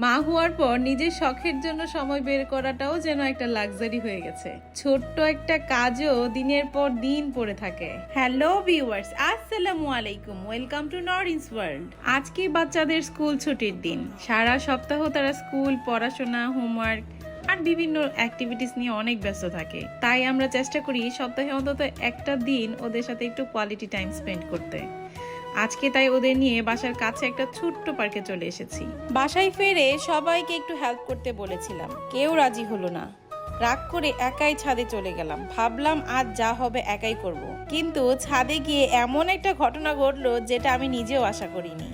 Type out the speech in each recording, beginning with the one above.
মা হওয়ার পর নিজের শখের জন্য সময় বের করাটাও যেন একটা লাক্সারি হয়ে গেছে। ছোট্ট একটা কাজও দিনের পর দিন পড়ে থাকে। হ্যালো ভিউয়ার্স, আসসালামু আলাইকুম, ওয়েলকাম টু নরিনস ওয়ার্ল্ড। আজকে বাচ্চাদের স্কুল ছুটির দিন। সারা সপ্তাহ তারা স্কুল, পড়াশোনা, হোমওয়ার্ক আর বিভিন্ন অ্যাক্টিভিটিস নিয়ে অনেক ব্যস্ত থাকে। তাই আমরা চেষ্টা করি সপ্তাহে অন্তত একটা দিন ওদের সাথে একটু কোয়ালিটি টাইম স্পেন্ড করতে। আজকে তাই ওদের নিয়ে বাসার কাছে একটা ছোট্ট পার্কে চলে এসেছি। বাসায় ফিরে সবাইকে একটু হেল্প করতে বলেছিলাম, কেউ রাজি হলো না। রাগ করে একাই ছাদে চলে গেলাম। ভাবলাম আজ যা হবে একাই করব। কিন্তু ছাদে গিয়ে এমন একটা ঘটনা ঘটলো যেটা আমি নিজেও আশা করিনি।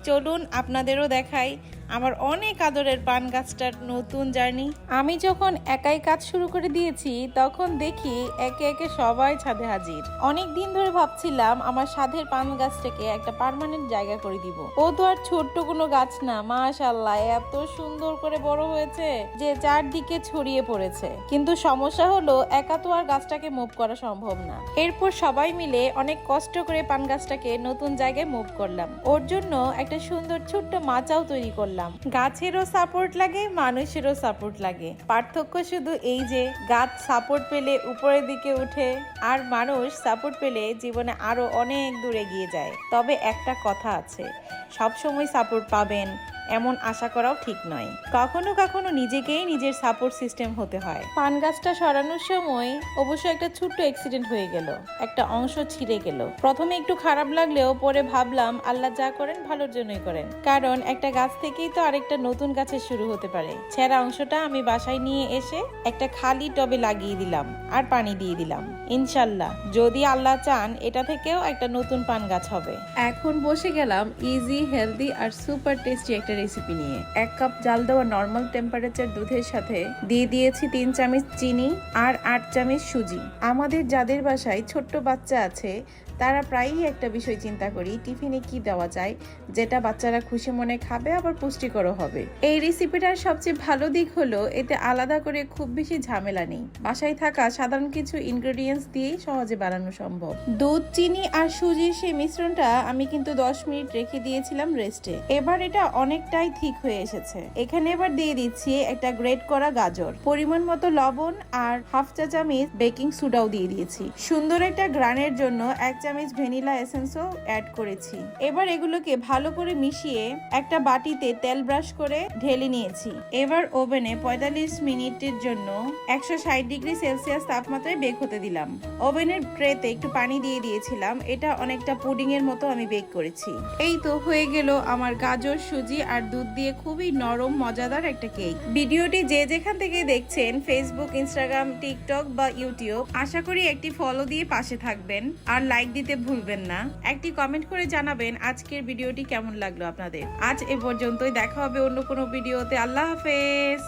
চলুন আপনাদেরও দেখাই আমার অনেক আদরের পান গাছটার নতুন জার্নি। আমি যখন একাই কাজ শুরু করে দিয়েছি তখন দেখি একে একে সবাই ছাদে হাজির। অনেক দিন ধরে ভাবছিলাম আমার ছাদের পান গাছটাকে একটা পার্মানেন্ট জায়গা করে দিব। ও তো আর ছোট্ট কোনো গাছ না, মাশাআল্লাহ এত সুন্দর করে বড় হয়েছে যে চারদিকে ছড়িয়ে পড়েছে। কিন্তু সমস্যা হলো একা তো আর গাছটাকে মুভ করা সম্ভব না। এরপর সবাই মিলে অনেক কষ্ট করে পান গাছটাকে নতুন জায়গায় মুভ করলাম। ওর জন্য একটা সুন্দর ছোট্ট মাচাও তৈরি করলাম। গাছেরও সাপোর্ট লাগে, মানুষেরও সাপোর্ট লাগে। পার্থক্য শুধু এই যে গাছ সাপোর্ট পেলে উপরের দিকে উঠে আর মানুষ সাপোর্ট পেলে জীবনে আরো অনেক দূরে এগিয়ে যায়। তবে একটা কথা আছে, সবসময় সাপোর্ট পাবেন এমন আশা করাও ঠিক নয়। কখনো কখনো নিজেকেই নিজের সাপোর্ট সিস্টেম হতে হয়। পান গাছটা সরানোর সময় অবশ্য একটা ছোট্ট অ্যাক্সিডেন্ট হয়ে গেল, একটা অংশ ছিঁড়ে গেল। প্রথমে একটু খারাপ লাগলেও পরে ভাবলাম আল্লাহ যা করেন ভালোর জন্যই করেন, কারণ একটা গাছ থেকেই তো আরেকটা নতুন গাছের শুরু হতে পারে। ছেঁড়া অংশটা আমি বাসায় নিয়ে এসে একটা খালি টবে লাগিয়ে দিলাম আর পানি দিয়ে দিলাম। ইনশাল্লাহ যদি আল্লাহ চান এটা থেকেও একটা নতুন পান গাছ হবে। এখন বসে গেলাম ইজি, হেলদি আর সুপার টেস্টি একটা রেসিপি নিয়ে। 1 কাপ জাল দেওয়া নরমাল টেম্পারেচার দুধের সাথে দিয়ে দিয়েছি 3 চামচ চিনি আর 8 চামচ সুজি। আমাদের যাদের বাসায় ছোট্ট বাচ্চা আছে তারা প্রায়ই একটা বিষয় চিন্তা করি, টিফিনে কি দেওয়া যায় যেটা বাচ্চারা খুশি মনে খাবে আবার পুষ্টিকরও হবে। এই রেসিপিটার সবচেয়ে ভালো দিক হলো এতে আলাদা করে খুব বেশি ঝামেলা নেই। বাসায় থাকা সাধারণ কিছু ইনগ্রেডিয়েন্টস দিয়েই সহজে বানানো সম্ভব। দুধ, চিনি আর সুজির সেই মিশ্রণটা আমি কিন্তু 10 মিনিট রেখে দিয়েছিলাম রেস্টে। এবার এটা অনেকটাই ঠিক হয়ে এসেছে। এখানে এবার দিয়ে দিচ্ছি একটা গ্রেট করা গাজর, পরিমাণ মতো লবণ আর হাফ চা চামচ বেকিং সোডাও দিয়ে দিয়েছি। সুন্দর একটা গ্রানের জন্য 1 চামচ ভ্যানিলা এসেন্সও অ্যাড করেছি। এবার এগুলোকে ভালো করে মিশিয়ে একটা বাটিতে তেল ব্রাশ করে ঢেলে নিয়েছি। এবার ওভেনে 45 মিনিটের জন্য 160 ডিগ্রি সেলসিয়াস তাপমাত্রায় বেক হতে দিলাম। ওভেনের ট্রেতে একটু পানি দিয়ে দিয়েছিলাম। এটা অনেকটা পুডিং এর মতো আমি বেক করেছি। এই তো হয়ে গেল আমার গাজর, সুজি আর দুধ দিয়ে খুবই নরম মজাদার একটা কেক। ভিডিওটি যে যেখান থেকে দেখছেন, ফেসবুক, ইনস্টাগ্রাম, টিকটক বা ইউটিউব, আশা করি একটি ফলো দিয়ে পাশে থাকবেন আর লাইক দিতে ভুলবেন না। একটি কমেন্ট করে জানাবেন আজকের ভিডিওটি কেমন লাগলো আপনাদের। আজ এ পর্যন্তই, দেখা হবে অন্য কোনো ভিডিওতে। আল্লাহ হাফেজ।